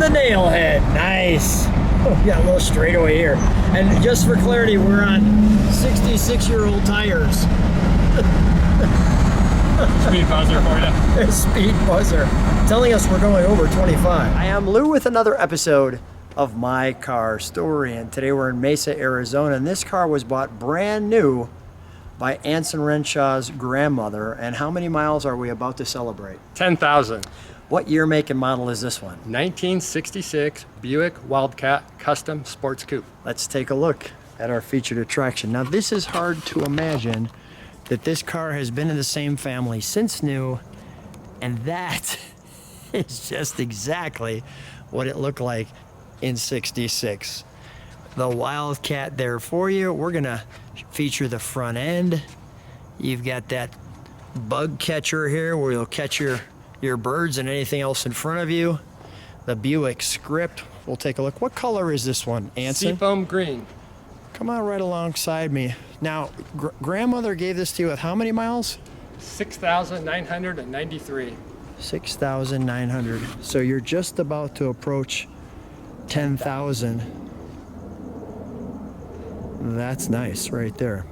the Nailhead. Nice. Oh, we got a little straightaway here. And just for clarity, we're on 66-year-old tires. Speed buzzer for you. Speed buzzer. Telling us we're going over 25. I am Lou with another episode of My Car Story. And today we're in Mesa, Arizona. And this car was bought brand new by Anson Renshaw's grandmother. And how many miles are we about to celebrate? 10,000. What year, make, and model is this one? 1966 Buick Wildcat Custom Sports Coupe. Let's take a look at our featured attraction. Now, this is hard to imagine that this car has been in the same family since new, and that is just exactly what it looked like in 66. The Wildcat there for you. We're gonna feature the front end. You've got that bug catcher here where you'll catch your birds and anything else in front of you. The Buick script. We'll take a look. What color is this one, Anson? Seafoam Green. Come on right alongside me. Now, grandmother gave this to you with how many miles? 6,993. 6,900. So you're just about to approach 10,000. That's nice right there.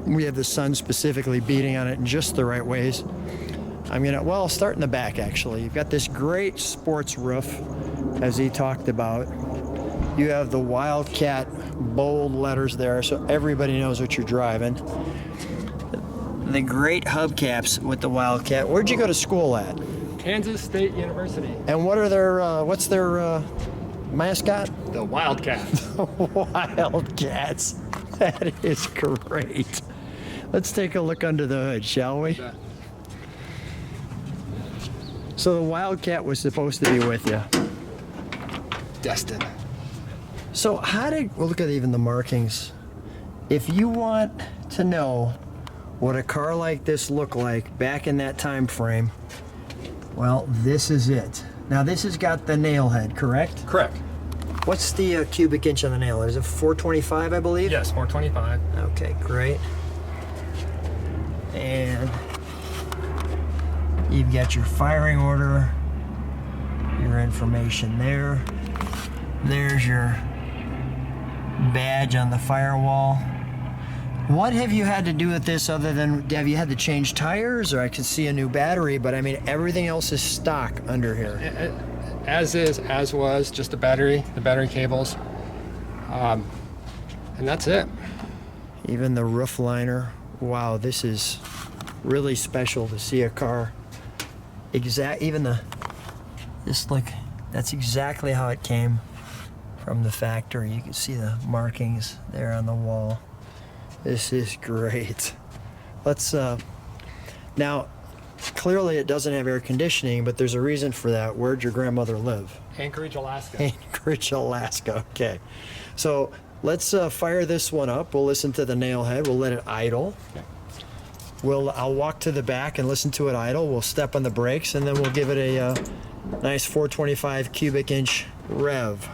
We have the sun specifically beating on it in just the right ways. I'll start in the back actually. You've got this great sports roof, as he talked about. You have the Wildcat bold letters there, so everybody knows what you're driving. The great hubcaps with the Wildcat. Where'd you go to school at? Kansas State University. And what are their, what's their mascot? The Wildcat. Wildcats. That is great. Let's take a look under the hood, shall we? Yeah. So the Wildcat was supposed to be with you. Destined. So well, look at even the markings. If you want to know what a car like this looked like back in that time frame, well, this is it. Now this has got the nailhead, correct? Correct. What's the cubic inch on the nailhead? Is it 425, I believe? Yes, 425. Okay, great. And you've got your firing order, your information there. There's your badge on the firewall. What have you had to do with this other than, have you had to change tires, or I can see a new battery, but I mean everything else is stock under here. As is, as was, just the battery cables. And that's it. Even the roof liner. Wow, this is really special to see a car. That's exactly how it came from the factory. You can see the markings there on the wall. This is great. Let's, now, clearly it doesn't have air conditioning, but there's a reason for that. Where'd your grandmother live? Anchorage, Alaska. Anchorage, Alaska, okay. So let's fire this one up. We'll listen to the nailhead. We'll let it idle. Okay. I'll walk to the back and listen to it idle. We'll step on the brakes, and then we'll give it a nice 425 cubic inch rev.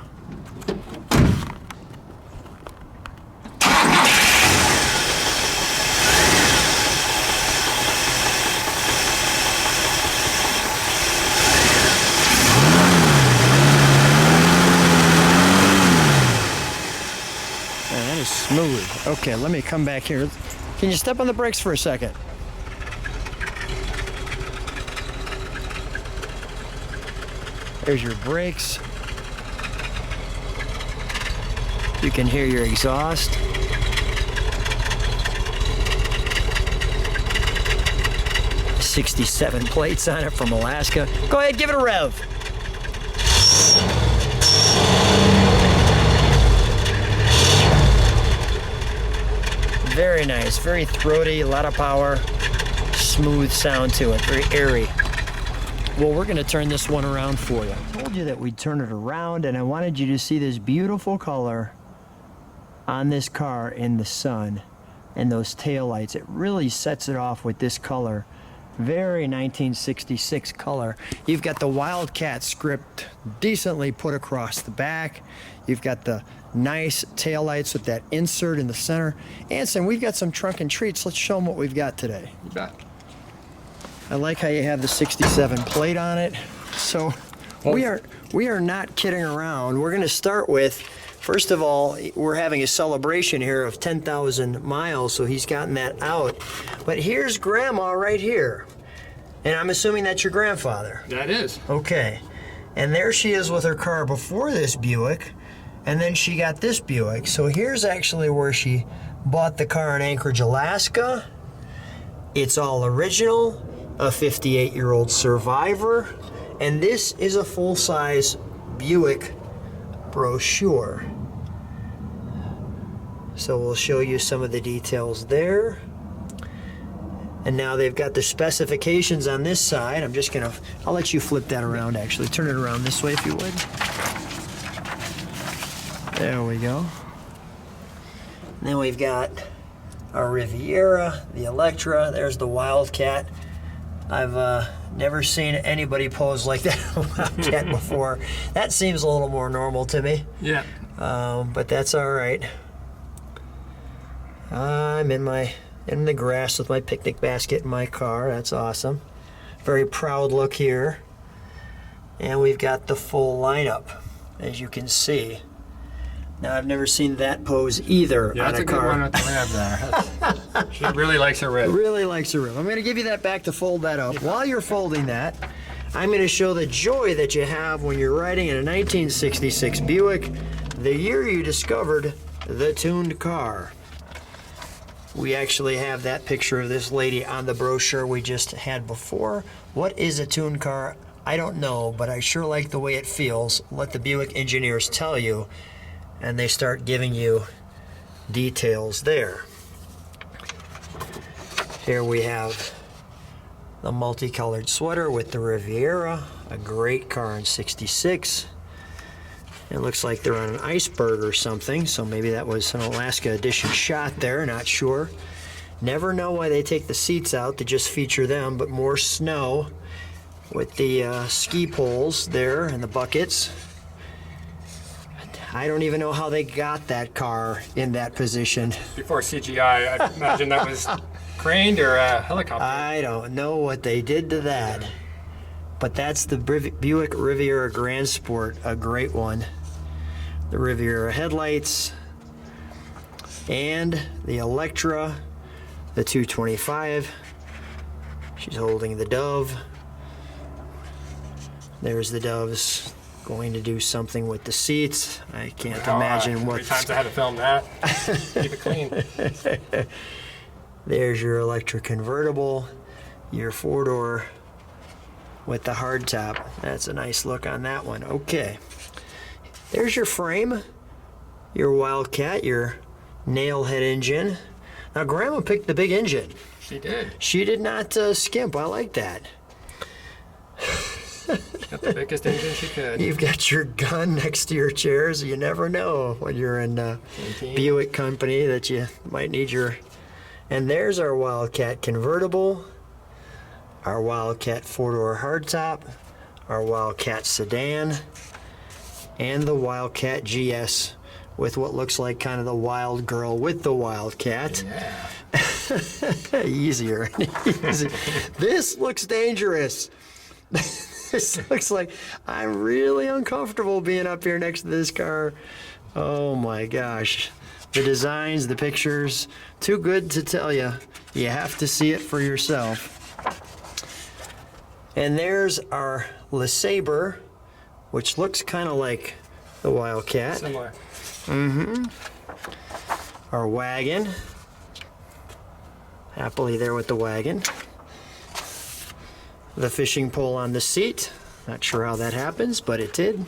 Man, that is smooth. Okay, let me come back here. Can you step on the brakes for a second? There's your brakes. You can hear your exhaust. '67 plates on it from Alaska. Go ahead, give it a rev. Very nice, very throaty, a lot of power, smooth sound to it, very airy. Well, we're gonna turn this one around for you. I told you that we'd turn it around, and I wanted you to see this beautiful color on this car in the sun and those taillights. It really sets it off with this color. Very 1966 color. You've got the Wildcat script decently put across the back. You've got the nice taillights with that insert in the center. Anson, we've got some trunk and treats. Let's show them what we've got today. You bet. I like how you have the '67 plate on it. So We are not kidding around. We're going to start with, first of all, we're having a celebration here of 10,000 miles, so he's gotten that out. But here's Grandma right here. And I'm assuming that's your grandfather. That is. Okay. And there she is with her car before this Buick, and then she got this Buick. So here's actually where she bought the car in Anchorage, Alaska. It's all original, a 58-year-old Survivor, and this is a full-size Buick brochure. So we'll show you some of the details there. And now they've got the specifications on this side. I'll let you flip that around actually. Turn it around this way if you would. There we go. And then we've got our Riviera, the Electra, there's the Wildcat. I've never seen anybody pose like that Wildcat before. That seems a little more normal to me. Yeah. But that's all right. I'm in the grass with my picnic basket in my car. That's awesome. Very proud look here. And we've got the full lineup, as you can see. Now, I've never seen that pose either on a car. Yeah, that's a good one with the rib there. She really likes her rib. Really likes her rib. I'm going to give you that back to fold that up. While you're folding that, I'm going to show the joy that you have when you're riding in a 1966 Buick, the year you discovered the tuned car. We actually have that picture of this lady on the brochure we just had before. What is a tuned car? I don't know, but I sure like the way it feels. Let the Buick engineers tell you, and they start giving you details there. Here we have the multicolored sweater with the Riviera, a great car in '66. It looks like they're on an iceberg or something, so maybe that was an Alaska edition shot there, not sure. Never know why they take the seats out to just feature them, but more snow with the ski poles there and the buckets. I don't even know how they got that car in that position. Before CGI, I imagine that was craned or a helicopter. I don't know what they did to that. But that's the Buick Riviera Grand Sport, a great one. The Riviera headlights and the Electra, the 225. She's holding the Dove. There's the Doves going to do something with the seats. I can't imagine what. How many times I had to film that? Keep it clean. There's your Electra convertible, your four-door with the hardtop. That's a nice look on that one. Okay. There's your frame, your Wildcat, your Nailhead engine. Now, Grandma picked the big engine. She did. She did not skimp. I like that. Got the biggest engine she could. You've got your gun next to your chairs. You never know when you're in Buick company that you might need your... And there's our Wildcat convertible, our Wildcat four-door hardtop, our Wildcat sedan, and the Wildcat GS with what looks like kind of the wild girl with the Wildcat. Yeah. Easier. This looks dangerous. This looks like I'm really uncomfortable being up here next to this car. Oh my gosh. The designs, the pictures, too good to tell you. You have to see it for yourself. And there's our LeSabre, which looks kind of like the Wildcat. Similar. Mm-hmm. Our wagon. Happily there with the wagon. The fishing pole on the seat. Not sure how that happens, but it did.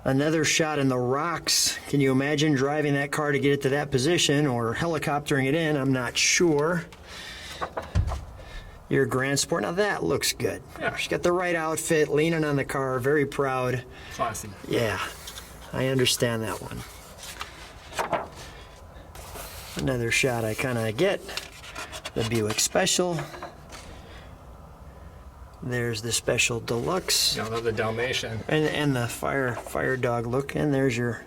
Another shot in the rocks. Can you imagine driving that car to get it to that position or helicoptering it in? I'm not sure. Your Grand Sport. Now that looks good. Yeah. She's got the right outfit, leaning on the car, very proud. Classy. Yeah, I understand that one. Another shot I kind of get. The Buick Special. There's the Special Deluxe. I love the Dalmatian. And the fire dog look. And there's your...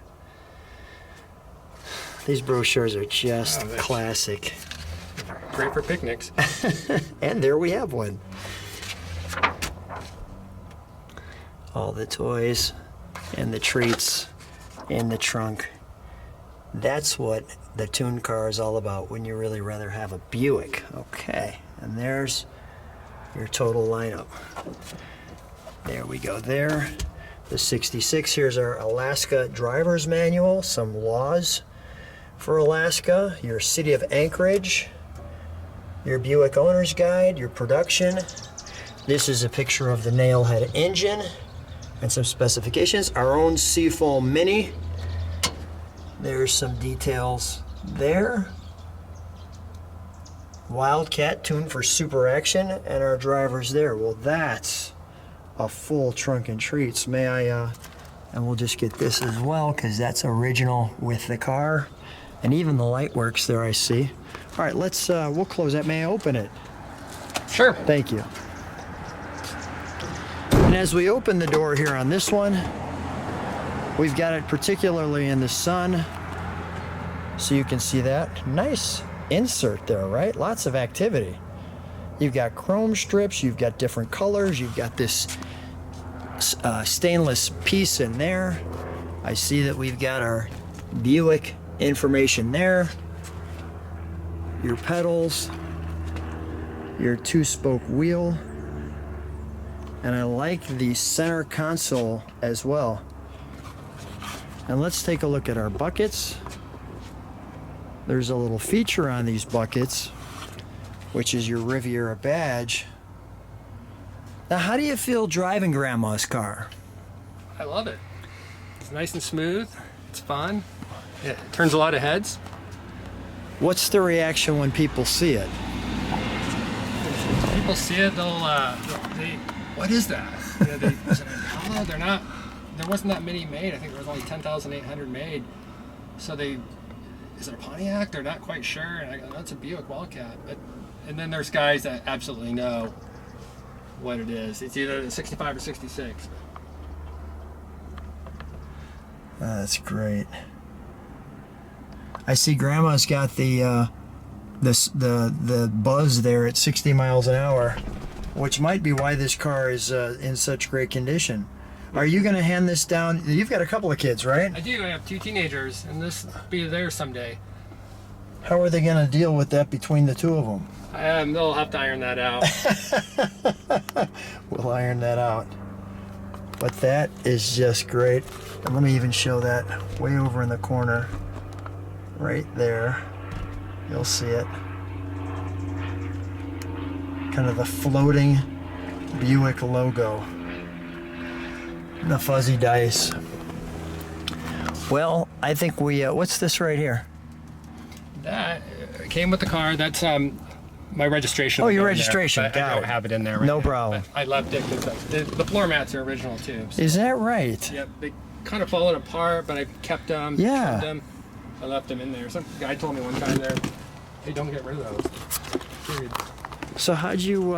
These brochures are just classic. Great for picnics. And there we have one. All the toys and the treats in the trunk. That's what the tuned car is all about when you really rather have a Buick. Okay, and there's your total lineup. There we go there. The 66, here's our Alaska driver's manual, some laws for Alaska, your city of Anchorage, your Buick owner's guide, your production. This is a picture of the Nailhead engine and some specifications. Our own Seafoam Mini. There's some details there. Wildcat tuned for super action, and our drivers there. Well, that's a full trunk and treats. May I, and we'll just get this as well, because that's original with the car. And even the light works there, I see. All right, let's, we'll close that. May I open it? Sure. Thank you. And as we open the door here on this one, we've got it particularly in the sun, so you can see that. Nice insert there, right? Lots of activity. You've got chrome strips, you've got different colors, you've got this stainless piece in there. I see that we've got our Buick information there. Your pedals, your 2-spoke wheel, and I like the center console as well. And let's take a look at our buckets. There's a little feature on these buckets, which is your Riviera badge. Now, how do you feel driving Grandma's car? I love it. It's nice and smooth. It's fun. It turns a lot of heads. What's the reaction when people see it? People see it, they what is that? You know, is it an Impala? They're not. There wasn't that many made. I think there was only 10,800 made. So is it a Pontiac? They're not quite sure. And I go, that's a Buick Wildcat. And then there's guys that absolutely know what it is. It's either the 65 or 66. That's great. I see Grandma's got the buzz there at 60 miles an hour, which might be why this car is in such great condition. Are you going to hand this down? You've got a couple of kids, right? I do. I have 2 teenagers, and this will be theirs someday. How are they going to deal with that between the two of them? They'll have to iron that out. We'll iron that out. But that is just great. And let me even show that way over in the corner. Right there. You'll see it. Kind of the floating Buick logo. The fuzzy dice. Well, I think we, what's this right here? That came with the car. That's my registration. Oh, your registration. There, I don't have it in there right No now, problem. I left it because the floor mats are original too. So. Is that right? Yep, they kind of fallen apart, but I kept them. Yeah. Them. I left them in there. Some guy told me one time there, hey, don't get rid of those. Period. So how'd you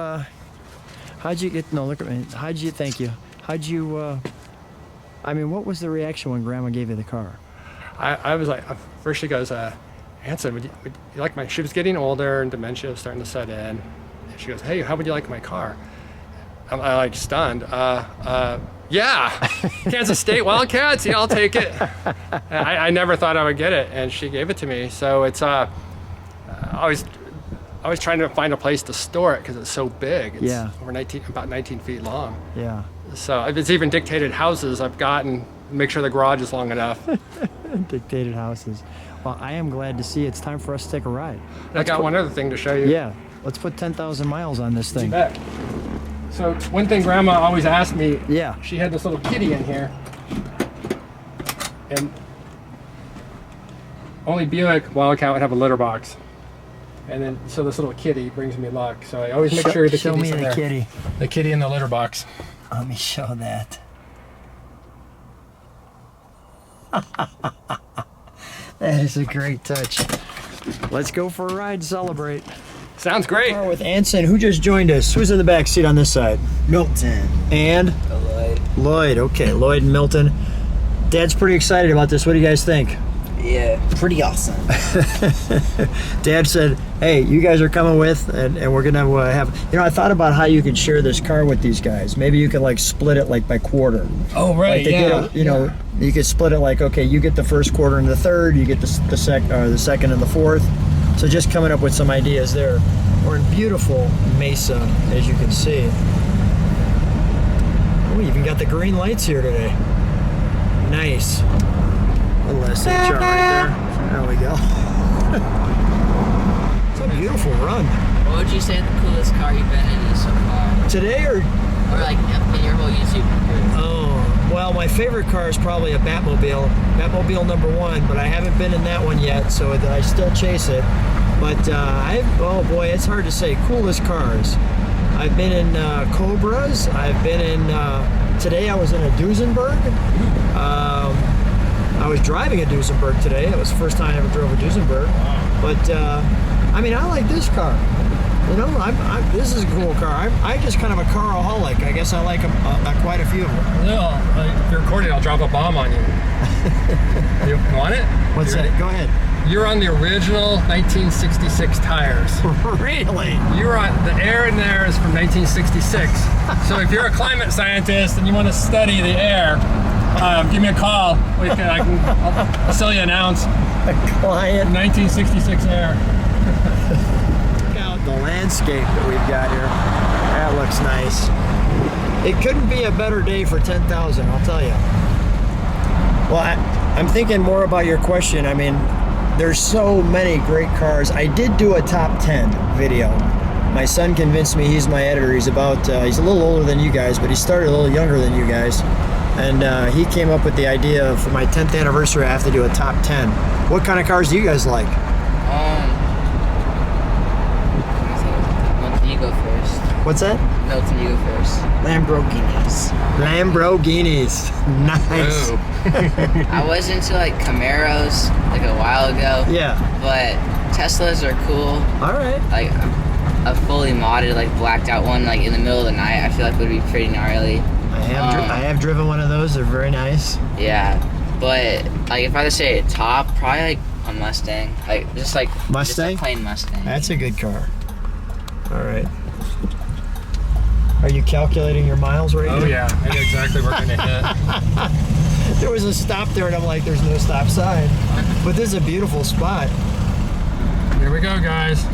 get, no, look at me. Thank you. How'd you, I mean, what was the reaction when Grandma gave you the car? I was like, first she goes, Anson, would you like my, she was getting older and dementia was starting to set in. And she goes, hey, how would you like my car? I'm like stunned. Yeah, Kansas State Wildcats, yeah, I'll take it. I never thought I would get it, and she gave it to me. So it's, I was trying to find a place to store it because it's so big. It's over about 19 feet long. Yeah. So it's even dictated houses I've gotten, make sure the garage is long enough. Dictated houses. Well, I am glad to see it's time for us to take a ride. I got one other thing to show you. Yeah, let's put 10,000 miles on this thing. You bet. So one thing Grandma always asked me, yeah, she had this little kitty in here, and only Buick Wildcat would have a litter box. And then, so this little kitty brings me luck. So I always make sure the show me kitty's in the there. kitty. The kitty in the litter box. Let me show that. That is a great touch. Let's go for a ride, celebrate. Sounds great. We're with Anson, who just joined us. Who's in the back seat on this side? Milton. And? Lloyd. Lloyd, okay, Lloyd and Milton. Dad's pretty excited about this. What do you guys think? Yeah, pretty awesome. Dad said, hey, you guys are coming with, and we're gonna have, you know, I thought about how you could share this car with these guys. Maybe you could like split it like by quarter. Oh, right, Like they get a, you know, you could split it like, okay, you get the first quarter and the third, you get the second and the fourth. So just coming up with some ideas there. We're in beautiful Mesa, as you can see. Oh, we even got the green lights here today. Nice. A little SHR right there. There we go. It's a beautiful run. What would you say the coolest car you've been in is so far? Today or like in your whole YouTube career? Oh, well, my favorite car is probably a Batmobile. Batmobile #1, but I haven't been in that one yet, so I still chase it. But oh boy, it's hard to say. Coolest cars. I've been in Cobras. I've been in, today I was in a Duesenberg. I was driving a Duesenberg today. It was the first time I ever drove a Duesenberg. Wow. But, I mean, I like this car. You know, this is a cool car. I'm just kind of a caraholic. I guess I like quite a few of them. No, if you're recording, I'll drop a bomb on you. You want it? What's that? Go ahead. You're on the original 1966 tires. Really? You're on, the air in there is from 1966. So if you're a climate scientist and you want to study the air, give me a call. I'll sell you an ounce. A client. 1966 air. Check out the landscape that we've got here. That looks nice. It couldn't be a better day for 10,000, I'll tell you. Well, I'm thinking more about your question. I mean, there's so many great cars. I did do a top 10 video. My son convinced me, he's my editor. He's he's a little older than you guys, but he started a little younger than you guys. And he came up with the idea of, for my 10th anniversary, I have to do a top 10. What kind of cars do you guys like? Milton, you go first. What's that? Milton, you go first. Lamborghinis. Lamborghinis. Nice. I was into like Camaros like a while ago. Yeah. But Teslas are cool. All right. Like a fully modded, like blacked out one, like in the middle of the night, I feel like would be pretty gnarly. I have driven one of those. They're very nice. Yeah, but like if I had to say top, probably like a Mustang. Like just Mustang? Just a plain Mustang. That's a good car. All right. Are you calculating your miles right now? Oh yeah, I know exactly where we're gonna hit. There was a stop there, and I'm like, there's no stop sign. But this is a beautiful spot. Here we go, guys.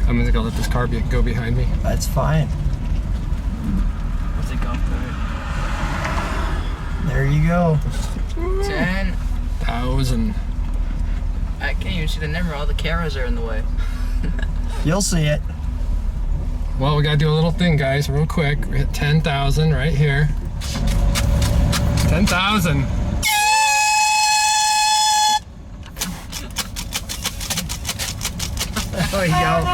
I'm just gonna let this car go behind me. That's fine. What's it going for? There you go. 10,000. I can't even see the number. All the cameras are in the way. You'll see it. Well, we gotta do a little thing, guys, real quick. We're at 10,000 right here. 10,000. There you go.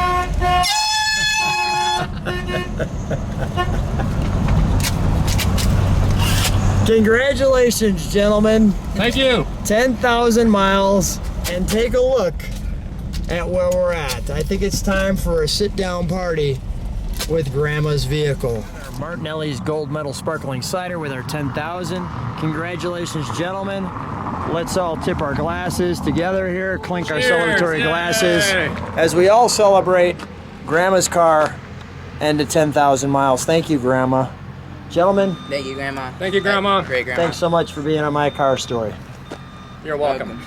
Congratulations, gentlemen. Thank you. 10,000 miles, and take a look at where we're at. I think it's time for a sit-down party with Grandma's vehicle. Martinelli's Gold Medal Sparkling Cider with our 10,000. Congratulations, gentlemen. Let's all tip our glasses together here, clink our celebratory glasses as we all celebrate Grandma's car and the 10,000 miles. Thank you, Grandma. Gentlemen. Thank you, Grandma. Thank you, Grandma. Great, Grandma. Thanks so much for being on my car story. You're welcome.